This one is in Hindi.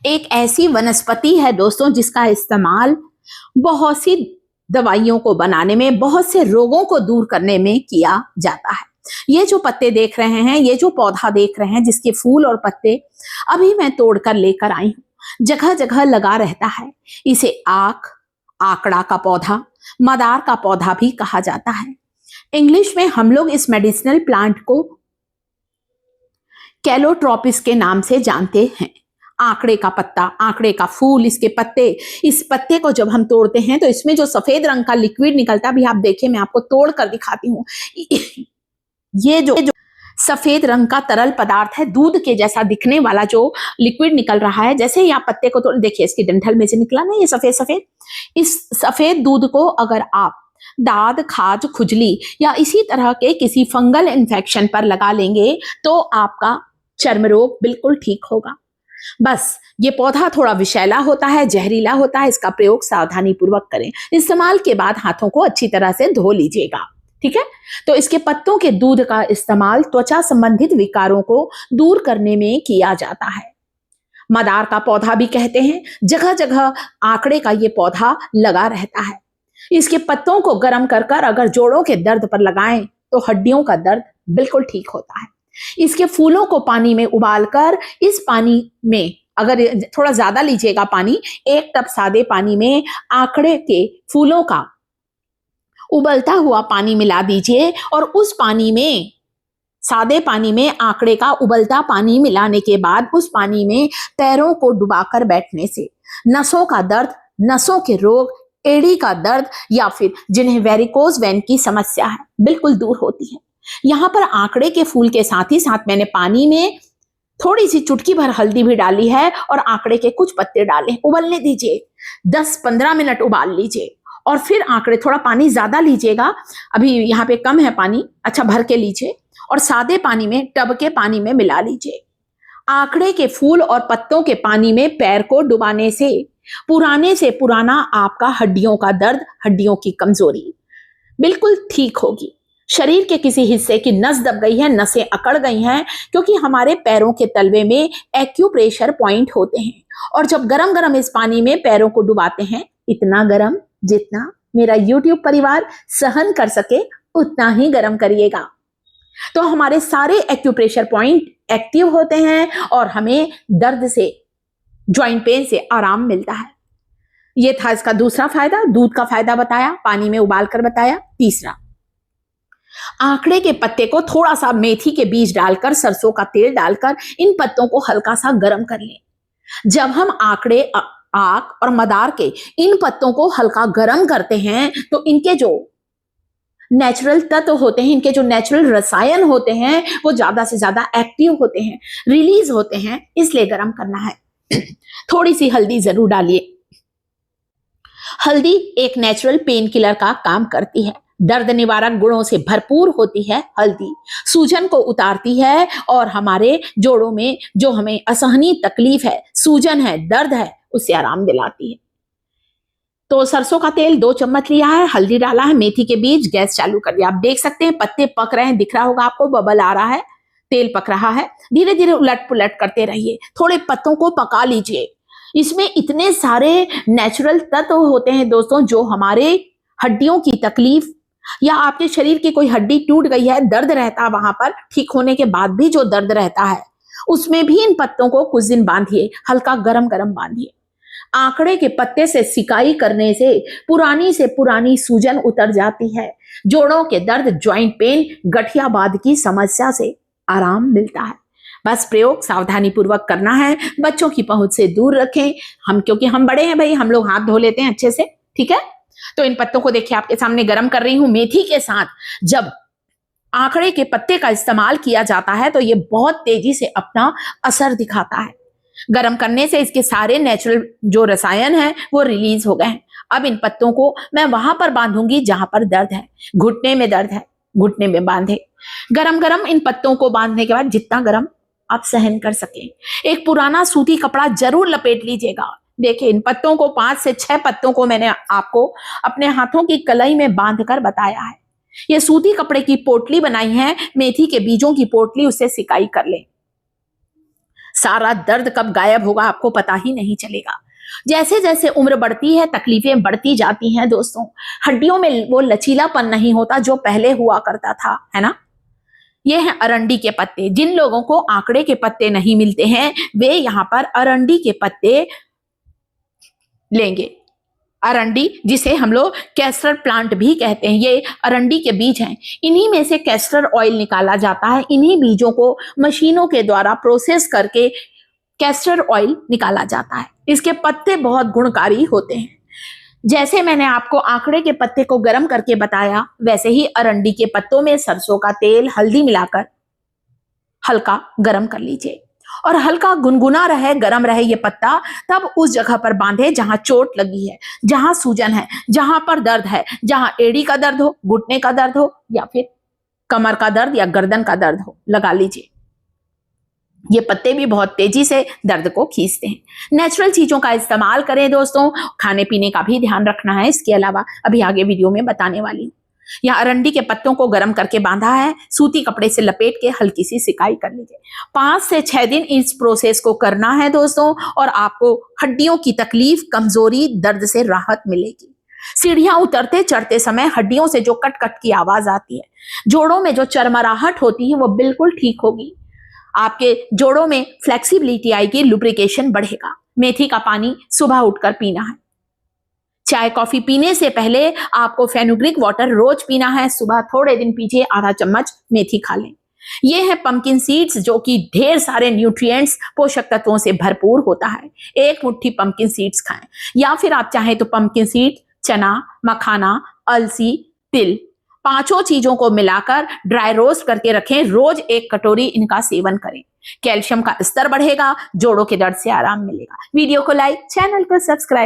एक ऐसी वनस्पति है दोस्तों जिसका इस्तेमाल बहुत सी दवाइयों को बनाने में, बहुत से रोगों को दूर करने में किया जाता है। ये जो पत्ते देख रहे हैं, ये जो पौधा देख रहे हैं जिसके फूल और पत्ते अभी मैं तोड़कर लेकर आई हूं, जगह जगह लगा रहता है। इसे आकड़ा का पौधा, मदार का पौधा भी कहा जाता है। इंग्लिश में हम लोग इस मेडिसिनल प्लांट को कैलोट्रोपिस के नाम से जानते हैं। आंकड़े का पत्ता, आंकड़े का फूल, इसके पत्ते, इस पत्ते को जब हम तोड़ते हैं तो इसमें जो सफेद रंग का लिक्विड निकलता है, अभी आप देखिए मैं आपको तोड़ कर दिखाती हूँ। ये जो सफेद रंग का तरल पदार्थ है, दूध के जैसा दिखने वाला जो लिक्विड निकल रहा है, जैसे ही आप पत्ते को तोड़, देखिए इसकी डंठल में से निकला ना ये सफेद सफेद। इस सफेद दूध को अगर आप दाद, खाज, खुजली या इसी तरह के किसी फंगल इन्फेक्शन पर लगा लेंगे तो आपका चर्म रोग बिल्कुल ठीक होगा। बस ये पौधा थोड़ा विषैला होता है, जहरीला होता है, इसका प्रयोग सावधानी पूर्वक करें। इस्तेमाल के बाद हाथों को अच्छी तरह से धो लीजिएगा, ठीक है। तो इसके पत्तों के दूध का इस्तेमाल त्वचा संबंधित विकारों को दूर करने में किया जाता है। मदार का पौधा भी कहते हैं, जगह जगह आंकड़े का ये पौधा लगा रहता है। इसके पत्तों को गर्म कर कर अगर जोड़ों के दर्द पर लगाएं तो हड्डियों का दर्द बिल्कुल ठीक होता है। इसके फूलों को पानी में उबालकर, इस पानी में अगर थोड़ा ज्यादा लीजिएगा पानी, 1 टब सादे पानी में आंकड़े के फूलों का उबलता हुआ पानी मिला दीजिए और उस पानी में, सादे पानी में आंकड़े का उबलता पानी मिलाने के बाद उस पानी में पैरों को डुबाकर बैठने से नसों का दर्द, नसों के रोग, एड़ी का दर्द या फिर जिन्हें वेरिकोज वेन की समस्या है बिल्कुल दूर होती है। यहां पर आंकड़े के फूल के साथ ही साथ मैंने पानी में थोड़ी सी चुटकी भर हल्दी भी डाली है और आंकड़े के कुछ पत्ते डाले, उबलने दीजिए। 10-15 मिनट उबाल लीजिए और फिर आंकड़े, थोड़ा पानी ज्यादा लीजिएगा, अभी यहाँ पे कम है पानी, अच्छा भर के लीजिए और सादे पानी में, टब के पानी में मिला लीजिए। आंकड़े के फूल और पत्तों के पानी में पैर को डुबाने से पुराना आपका हड्डियों का दर्द, हड्डियों की कमजोरी बिल्कुल ठीक होगी। शरीर के किसी हिस्से की नस दब गई है, नसें अकड़ गई हैं, क्योंकि हमारे पैरों के तलवे में एक्यूप्रेशर पॉइंट होते हैं और जब गरम गरम इस पानी में पैरों को डुबाते हैं, इतना गरम जितना मेरा YouTube परिवार सहन कर सके उतना ही गरम करिएगा, तो हमारे सारे एक्यूप्रेशर पॉइंट एक्टिव होते हैं और हमें दर्द से, ज्वाइंट पेन से आराम मिलता है। ये था इसका दूसरा फायदा, दूध का फायदा बताया, पानी में उबाल कर बताया। तीसरा, आंकड़े के पत्ते को थोड़ा सा मेथी के बीज डालकर, सरसों का तेल डालकर इन पत्तों को हल्का सा गर्म कर लें। जब हम आंकड़े, आक और मदार के इन पत्तों को हल्का गर्म करते हैं तो इनके जो नेचुरल तत्व होते हैं, इनके जो नेचुरल रसायन होते हैं वो ज्यादा से ज्यादा एक्टिव होते हैं, रिलीज होते हैं, इसलिए गर्म करना है। थोड़ी सी हल्दी जरूर डालिए। हल्दी एक नेचुरल पेन किलर का काम करती है, दर्द निवारक गुणों से भरपूर होती है हल्दी, सूजन को उतारती है और हमारे जोड़ों में जो हमें असहनीय तकलीफ है, सूजन है, दर्द है, उससे आराम दिलाती है। तो सरसों का तेल 2 चम्मच लिया है, हल्दी डाला है, मेथी के बीज, गैस चालू कर दिया। आप देख सकते हैं पत्ते पक रहे हैं, दिख रहा होगा आपको, बबल आ रहा है, तेल पक रहा है। धीरे धीरे उलट पुलट करते रहिए, थोड़े पत्तों को पका लीजिए। इसमें इतने सारे नेचुरल तत्व होते हैं दोस्तों, जो हमारे हड्डियों की तकलीफ या आपके शरीर की कोई हड्डी टूट गई है, दर्द रहता है वहां पर, ठीक होने के बाद भी जो दर्द रहता है उसमें भी इन पत्तों को कुछ दिन बांधिए, हल्का गरम गरम बांधिए। आंकड़े के पत्ते से सिकाई करने से पुरानी सूजन उतर जाती है, जोड़ों के दर्द, ज्वाइंट पेन, गठियावाद की समस्या से आराम मिलता है। बस प्रयोग सावधानी पूर्वक करना है, बच्चों की पहुंच से दूर रखें। क्योंकि हम बड़े हैं भाई, हम लोग हाथ धो लेते हैं अच्छे से, ठीक है। तो इन पत्तों को देखिए आपके सामने गरम कर रही हूं मेथी के साथ। जब आंकड़े के पत्ते का इस्तेमाल किया जाता है तो ये बहुत तेजी से अपना असर दिखाता है। गरम करने से इसके सारे नेचुरल जो रसायन है वो रिलीज हो गए हैं। अब इन पत्तों को मैं वहां पर बांधूंगी जहां पर दर्द है, घुटने में दर्द है, घुटने में बांधे। गरम गरम इन पत्तों को बांधने के बाद जितना गरम आप सहन कर सकें, एक पुराना सूती कपड़ा जरूर लपेट लीजिएगा। देखिए इन पत्तों को, 5 से 6 पत्तों को मैंने आपको अपने हाथों की कलाई में बांधकर बताया है। ये सूती कपड़े की पोटली बनाई है, मेथी के बीजों की पोटली, उससे सिकाई कर लें। सारा दर्द कब गायब होगा आपको पता ही नहीं चलेगा। जैसे जैसे उम्र बढ़ती है तकलीफें बढ़ती जाती हैं दोस्तों, हड्डियों में वो लचीलापन नहीं होता जो पहले हुआ करता था, है ना। ये हैं अरंडी के पत्ते। जिन लोगों को आंकड़े के पत्ते नहीं मिलते हैं वे यहाँ पर अरंडी के पत्ते लेंगे। अरंडी जिसे हम लोग कैस्टर प्लांट भी कहते हैं, ये अरंडी के बीज हैं। इन्हीं में से कैस्टर ऑयल निकाला जाता है। इन्हीं बीजों को मशीनों के द्वारा प्रोसेस करके कैस्टर ऑयल निकाला जाता है। इसके पत्ते बहुत गुणकारी होते हैं। जैसे मैंने आपको आंकड़े के पत्ते को गर्म करके बताया, वैसे ही अरंडी के पत्तों में सरसों का तेल, हल्दी मिलाकर हल्का गर्म कर लीजिए और हल्का गुनगुना रहे, गर्म रहे ये पत्ता, तब उस जगह पर बांधे जहां चोट लगी है, जहां सूजन है, जहां पर दर्द है, जहां एड़ी का दर्द हो, घुटने का दर्द हो या फिर कमर का दर्द या गर्दन का दर्द हो, लगा लीजिए। ये पत्ते भी बहुत तेजी से दर्द को खींचते हैं। नेचुरल चीजों का इस्तेमाल करें दोस्तों। खाने पीने का भी ध्यान रखना है। इसके अलावा अभी आगे वीडियो में बताने वाली हूँ। यहाँ अरंडी के पत्तों को गर्म करके बांधा है, सूती कपड़े से लपेट के हल्की सी सिकाई कर लीजिए। 5 से 6 दिन इस प्रोसेस को करना है दोस्तों और आपको हड्डियों की तकलीफ, कमजोरी, दर्द से राहत मिलेगी। सीढ़ियां उतरते चढ़ते समय हड्डियों से जो कट कट की आवाज आती है, जोड़ों में जो चरमराहट होती है, वो बिल्कुल ठीक होगी। आपके जोड़ों में फ्लेक्सिबिलिटी आएगी, लुब्रिकेशन बढ़ेगा। मेथी का पानी सुबह उठकर पीना है। चाय कॉफी पीने से पहले आपको फेनुग्रीक वाटर रोज पीना है। सुबह थोड़े दिन पीजिए, आधा चम्मच मेथी खा लें। ये है पंपकिन सीड्स, जो कि ढेर सारे न्यूट्रिएंट्स, पोषक तत्वों से भरपूर होता है। एक मुट्ठी पंपकिन सीड्स खाएं, या फिर आप चाहें तो पंपकिन सीड, चना, मखाना, अलसी, तिल, 5 चीजों को मिलाकर ड्राई रोस्ट करके रखें। रोज 1 कटोरी इनका सेवन करें। कैल्शियम का स्तर बढ़ेगा, जोड़ों के दर्द से आराम मिलेगा। वीडियो को लाइक, चैनल को सब्सक्राइब।